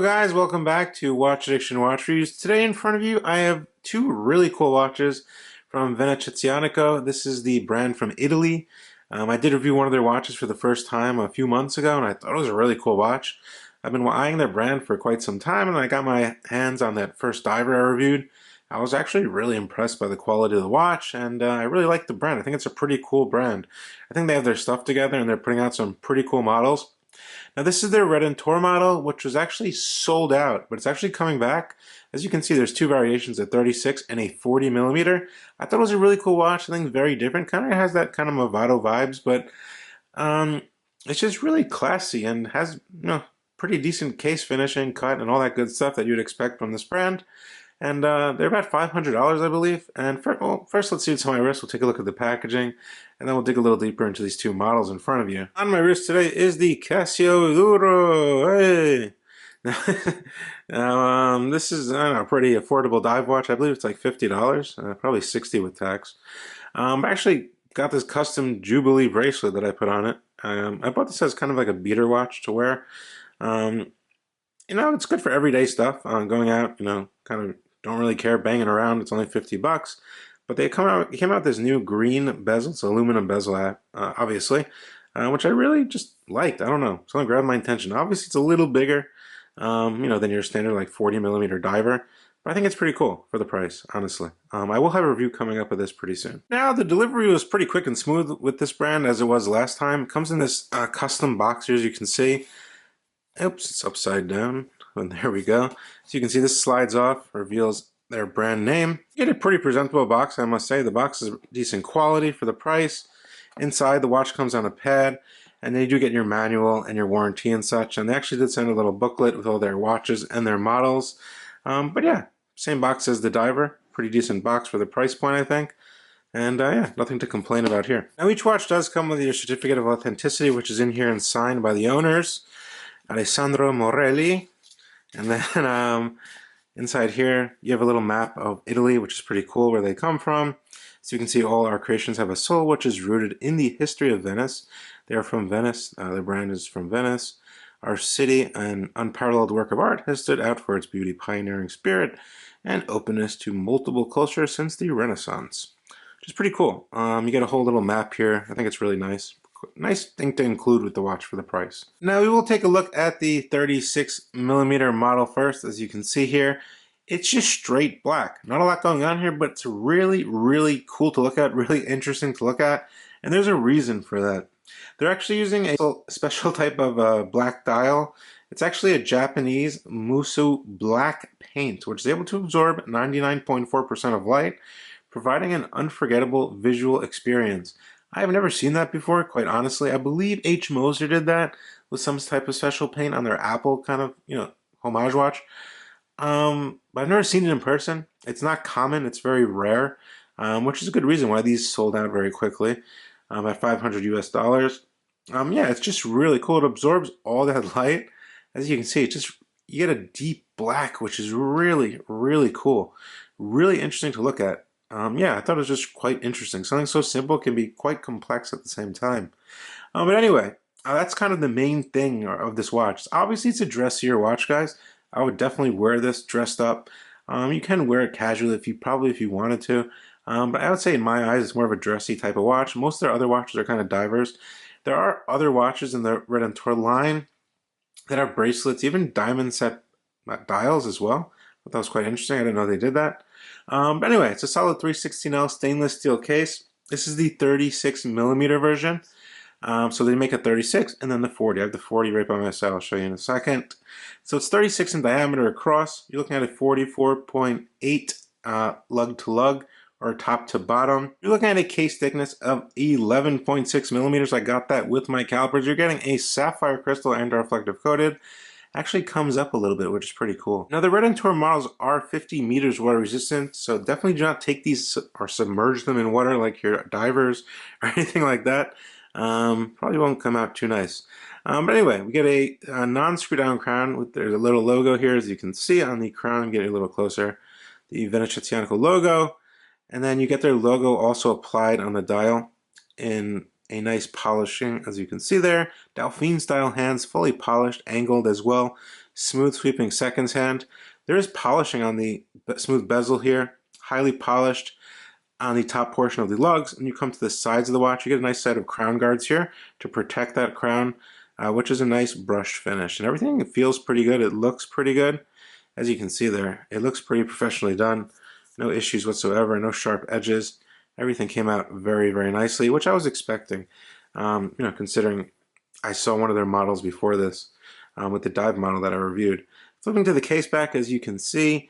guys, welcome back to Watch Addiction Watch Reviews. Today in front of you I have two really cool watches from Venezianico. This is the brand from Italy. I did review one of their watches for the first time a few months ago and I thought it was a really cool watch. I've been eyeing their brand for quite some time and I got my hands on that first diver I reviewed. I was actually really impressed by the quality of the watch and I really like the brand. I think it's a pretty cool brand. I think they have their stuff together and they're putting out some pretty cool models. Now this is their Redentore model, which was actually sold out, but it's actually coming back. As you can see, there's two variations, a 36 and a 40 millimeter. I thought it was a really cool watch. I think very different. Kind of has that kind of Movado vibes, but it's just really classy and has pretty decent case finishing, cut, and all that good stuff that you'd expect from this brand. And they're about $500, I believe. And first let's see what's on my wrist. We'll take a look at the packaging, and then we'll dig a little deeper into these two models in front of you. On my wrist today is the Casio Duro. Hey! Now, this is a pretty affordable dive watch. I believe it's like $50, probably $60 with tax. I actually got this custom Jubilee bracelet that I put on it. I bought this as kind of like a beater watch to wear. It's good for everyday stuff. Going out, kind of don't really care, banging around. It's only $50, but it came out with this new green bezel, it's aluminum bezel, obviously, which I really just liked. I don't know, something grabbed my attention. Obviously, it's a little bigger, than your standard like 40 millimeter diver, but I think it's pretty cool for the price, honestly. I will have a review coming up of this pretty soon. Now, the delivery was pretty quick and smooth with this brand as it was last time. It comes in this custom box here, as you can see. Oops, it's upside down. And there we go. So you can see this slides off, reveals their brand name. You get a pretty presentable box, I must say. The box is decent quality for the price. Inside, the watch comes on a pad, and then you do get your manual and your warranty and such. And they actually did send a little booklet with all their watches and their models. But yeah, same box as the diver. Pretty decent box for the price point, I think. And yeah, nothing to complain about here. Now, each watch does come with your certificate of authenticity, which is in here and signed by the owners, Alessandro Morelli. And then inside here, you have a little map of Italy, which is pretty cool, where they come from. So you can see all our creations have a soul, which is rooted in the history of Venice. They are from Venice. Their brand is from Venice. Our city, an unparalleled work of art, has stood out for its beauty, pioneering spirit, and openness to multiple cultures since the Renaissance. Which is pretty cool. You get a whole little map here. I think it's really nice. Nice thing to include with the watch for the price. Now we will take a look at the 36 millimeter model first. As you can see here, it's just straight black. Not a lot going on here, but it's really, really cool to look at, really interesting to look at, and there's a reason for that. They're actually using a special type of black dial. It's actually a Japanese Musu black paint, which is able to absorb 99.4% of light, providing an unforgettable visual experience. I have never seen that before, quite honestly. I believe H. Moser did that with some type of special paint on their Apple kind of, homage watch. But I've never seen it in person. It's not common, it's very rare, which is a good reason why these sold out very quickly at $500 US. Yeah, it's just really cool. It absorbs all that light. As you can see, you get a deep black, which is really, really cool. Really interesting to look at. Yeah, I thought it was just quite interesting. Something so simple can be quite complex at the same time. But anyway, that's kind of the main thing of this watch. Obviously, it's a dressier watch, guys. I would definitely wear this dressed up. You can wear it casually if you wanted to. But I would say in my eyes, it's more of a dressy type of watch. Most of their other watches are kind of divers. There are other watches in the Redentore line that have bracelets, even diamond set dials as well. I thought that was quite interesting. I didn't know they did that. But anyway, it's a solid 316L stainless steel case. This is the 36 millimeter version. So they make a 36 and then the 40. I have the 40 right by my side. I'll show you in a second. So it's 36 in diameter across. You're looking at a 44.8 lug to lug or top to bottom. You're looking at a case thickness of 11.6 millimeters. I got that with my calipers. You're getting a sapphire crystal and reflective coated. Actually comes up a little bit, which is pretty cool. Now the Redentore models are 50 meters water resistant, so definitely do not take these or submerge them in water like your divers or anything like that. Probably won't come out too nice. But anyway, we get a non-screw down crown with there's a little logo here, as you can see on the crown. Get a little closer. The Venezianico logo, and then you get their logo also applied on the dial in a nice polishing, as you can see there. Delphine style hands, fully polished, angled as well. smooth sweeping seconds hand. There is polishing on the smooth bezel here, highly polished on the top portion of the lugs, and you come to the sides of the watch, you get a nice set of crown guards here to protect that crown, which is a nice brushed finish. And everything feels pretty good, it looks pretty good. As you can see there, it looks pretty professionally done. No issues whatsoever, no sharp edges. Everything came out very, very nicely, which I was expecting, considering I saw one of their models before this with the dive model that I reviewed. Flipping to the case back, as you can see,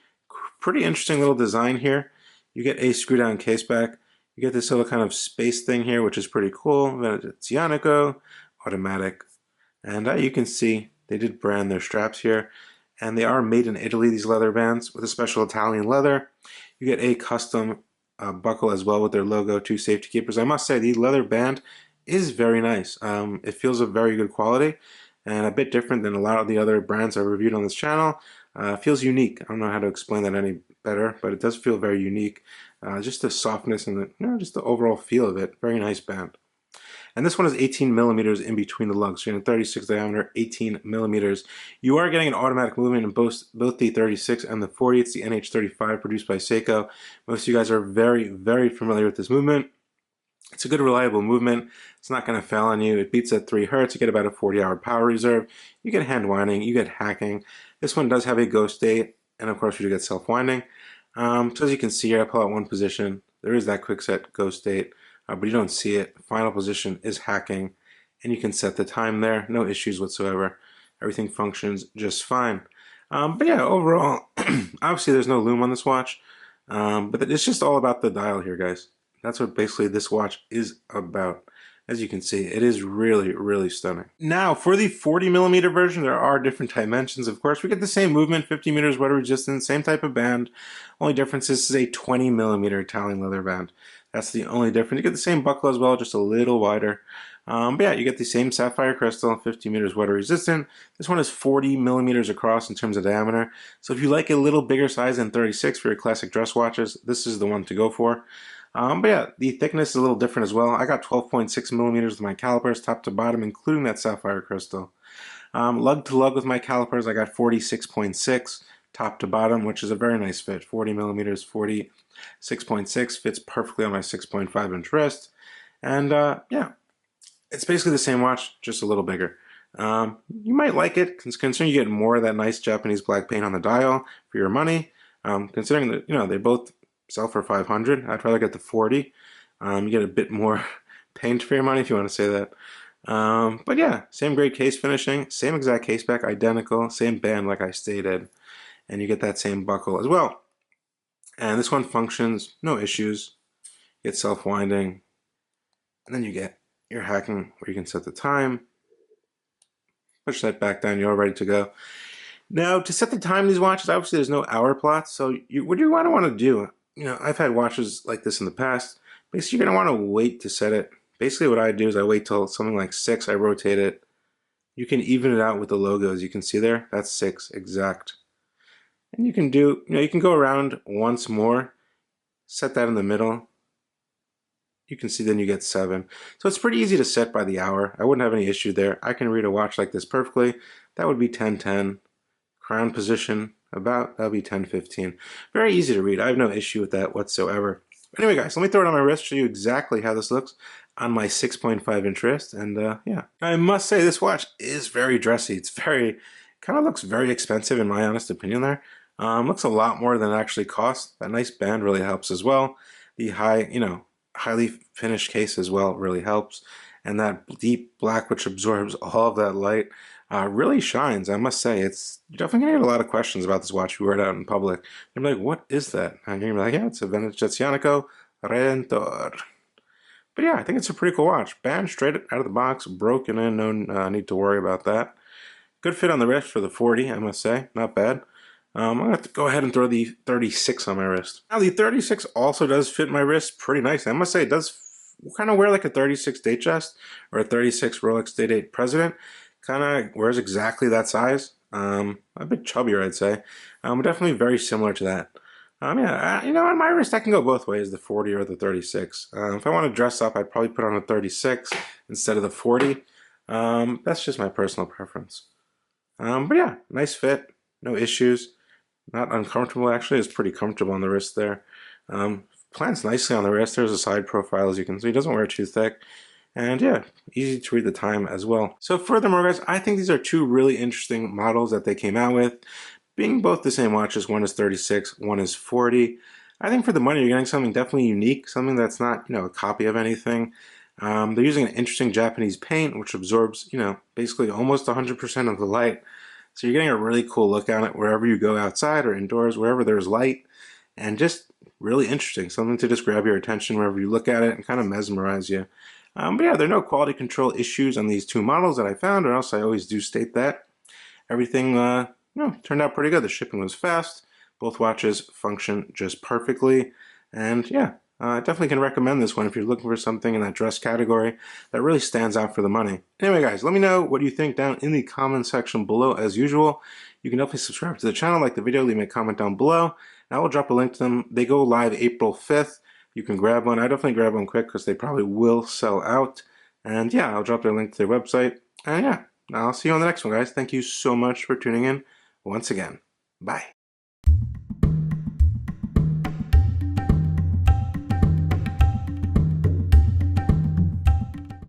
pretty interesting little design here. You get a screw down case back. You get this little kind of space thing here, which is pretty cool. Venezianico, automatic. And you can see they did brand their straps here. And they are made in Italy, these leather bands, with a special Italian leather. You get a custom buckle as well with their logo, 2 safety keepers. I must say, the leather band is very nice. It feels of very good quality and a bit different than a lot of the other brands I've reviewed on this channel. Feels unique. I don't know how to explain that any better, but it does feel very unique. Just the softness and just the overall feel of it. Very nice band. And this one is 18 millimeters in between the lugs. So you're in 36 diameter, 18 millimeters. You are getting an automatic movement in both the 36 and the 40. It's the NH35 produced by Seiko. Most of you guys are very, very familiar with this movement. It's a good, reliable movement. It's not going to fail on you. It beats at 3 hertz. You get about a 40-hour power reserve. You get hand winding. You get hacking. This one does have a ghost date, and of course you do get self-winding. So as you can see here, I pull out one position. There is that quick set ghost date, but you don't see it. Final position is hacking, and you can set the time there. No issues whatsoever. Everything functions just fine. But yeah, overall, obviously there's no lume on this watch, but it's just all about the dial here, guys. That's what basically this watch is about. As you can see, it is really, really stunning. Now, for the 40 millimeter version, there are different dimensions. Of course, we get the same movement, 50 meters water resistance, same type of band. Only difference is this is a 20 millimeter Italian leather band. That's the only difference. You get the same buckle as well, just a little wider. But yeah, you get the same sapphire crystal, 50 meters water resistant. This one is 40 millimeters across in terms of diameter. So if you like a little bigger size than 36 for your classic dress watches, this is the one to go for. But yeah, the thickness is a little different as well. I got 12.6 millimeters with my calipers, top to bottom, including that sapphire crystal. Lug to lug with my calipers, I got 46.6 top to bottom, which is a very nice fit. 40 millimeters, 46.6 fits perfectly on my 6.5 inch wrist. And yeah, it's basically the same watch, just a little bigger. You might like it, considering you get more of that nice Japanese black paint on the dial for your money. Considering that they both sell for 500. I'd rather get the 40. You get a bit more paint for your money, if you want to say that. But yeah, same great case finishing, same exact case back, identical, same band like I stated, and you get that same buckle as well. And this one functions, no issues. You get self-winding, and then you get your hacking where you can set the time. Push that back down, you're all ready to go. Now, to set the time of these watches, obviously there's no hour plots, so what you want to do, I've had watches like this in the past. Basically, you're going to want to wait to set it. Basically, what I do is I wait till something like 6, I rotate it. You can even it out with the logos. You can see there, that's 6 exact. And you can do, you can go around once more, set that in the middle. You can see then you get 7. So it's pretty easy to set by the hour. I wouldn't have any issue there. I can read a watch like this perfectly. That would be 10:10. Crown position, that'll be 10:15. Very easy to read. I have no issue with that whatsoever. Anyway, guys, let me throw it on my wrist, show you exactly how this looks on my 6.5 inch wrist. And yeah, I must say this watch is very dressy. It's kind of looks very expensive in my honest opinion there. Looks a lot more than it actually costs. That nice band really helps as well. The highly finished case as well really helps. And that deep black, which absorbs all of that light, really shines. I must say, you're definitely gonna get a lot of questions about this watch if you wear it out in public. They're like, what is that? And you're gonna be like, yeah, it's a Venezianico Redentore. But yeah, I think it's a pretty cool watch. Band straight out of the box, broken in, no need to worry about that. Good fit on the wrist for the 40, I must say, not bad. I'm gonna have to go ahead and throw the 36 on my wrist. Now the 36 also does fit my wrist pretty nice. I must say it does kind of wear like a 36 Datejust or a 36 Rolex Day-Date President. Kind of wears exactly that size. A bit chubbier, I'd say. Definitely very similar to that. Yeah, on my wrist I can go both ways, the 40 or the 36. If I want to dress up, I'd probably put on a 36 instead of the 40. That's just my personal preference. But yeah, nice fit, no issues, not uncomfortable. Actually, it's pretty comfortable on the wrist there. Plants nicely on the wrist. There's a side profile, as you can see. It doesn't wear too thick. And yeah, easy to read the time as well. So furthermore, guys, I think these are two really interesting models that they came out with. Being both the same watches, one is 36, one is 40. I think for the money, you're getting something definitely unique, something that's not, a copy of anything. They're using an interesting Japanese paint, which absorbs, basically almost 100% of the light. So you're getting a really cool look at it wherever you go outside or indoors, wherever there's light, and just really interesting. Something to just grab your attention wherever you look at it and kind of mesmerize you. But yeah, there are no quality control issues on these two models that I found, or else I always do state that. Everything turned out pretty good. The shipping was fast. Both watches function just perfectly. And yeah, I definitely can recommend this one if you're looking for something in that dress category that really stands out for the money. Anyway, guys, let me know what you think down in the comment section below as usual. You can definitely subscribe to the channel, like the video, leave me a comment down below, and I will drop a link to them. They go live April 5th. You can grab one. I definitely grab one quick because they probably will sell out. And yeah, I'll drop their link to their website. And yeah, I'll see you on the next one, guys. Thank you so much for tuning in once again. Bye.